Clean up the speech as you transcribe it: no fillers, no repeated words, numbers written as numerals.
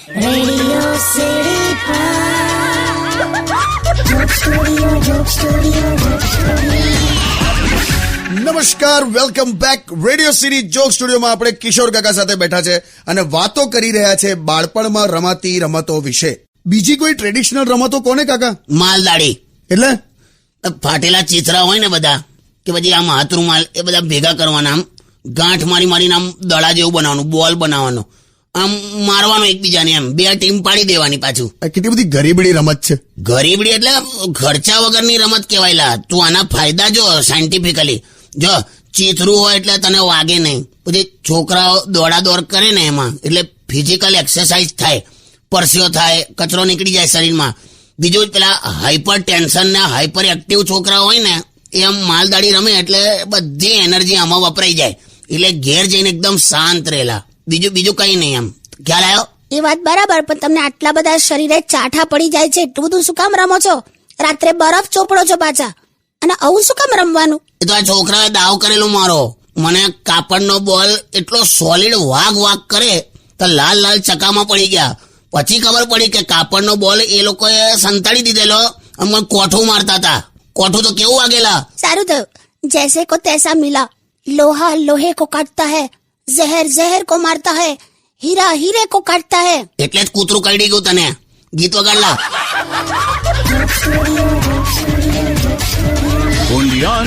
Radio city નમસ્કાર, welcome back. Radio city joke સ્ટુડિયોમાં આપણે કિશોર કાકા સાથે બેઠા છે અને વાતો કરી રહ્યા છે બાળપણમાં રમાતી રમતો વિશે. બીજી કોઈ ટ્રેડિશનલ રમતો કોને કાકા? માલદાડી એટલે ફાટેલા ચીથરા હોય ને બધા, કે પછી આમ હાથરૂમાલ એ બધા ભેગા કરવાના, આમ ગાંઠ મારીને આમ દડા જેવું બનાવવાનું, બોલ બનાવવાનો, આમ મારવાનો એકબીજાને, એમ બે ટીમ પાડી દેવાની. પાછું આ કેટલી બધી ગરીબડી રમત છે. ગરીબડી એટલે ખર્ચા વગરની રમત કહેવાયલા. તું આના ફાયદા જો સાયન્ટિફિકલી જો. ચીથરું હોય એટલે તને વાગે નહીં. પછી છોકરાઓ દોડાદોડ કરે ને એમાં, એટલે ફિઝિકલ એક્સરસાઇઝ થાય, પરસ્યો થાય, કચરો નીકળી જાય શરીરમાં. બીજું પેલા હાઈપર ટેન્શન ને હાઈપર એક્ટિવ છોકરા હોય ને, એ આમ માલદાડી રમે એટલે બધી એનર્જી આમાં વપરાઈ જાય, એટલે ઘેર જઈને એકદમ શાંત રહેલા. બીજું કઈ નહીં. એમ ખ્યાલ આવ્યો? એ વાત બરાબર, પણ તમને આટલા બધા શરીરે ચાઠા પડી જાય છે, એટલું બધું શું કામ રમો છો? રાત્રે બરફ ચોપડો છો પાછા, અને આવું શું કામ રમવાનું? એ તો આ છોકરાએ દાવ કરેલો મારો. મને કાપડનો બોલ એટલો સોલિડ વાગ કરે તો લાલ ચકામાં પડી ગયા. પછી ખબર પડી કે કાપડનો બોલ એ લોકોએ સંતાડી દીધેલો, અમને કોઠું મારતા હતા. કોઠું તો કેવું વાગેલા. સારું થયું, જૈસે કો તૈસા મિલા. લોહા લોહે કો કાટતા હૈ, ઝહેર ઝહેર કો મારતા હૈ, હીરા હીરે કો કાટતા હૈ. એટલે જ કૂતરું કરડી ગયું તને. ગીત વગાડલા. Only on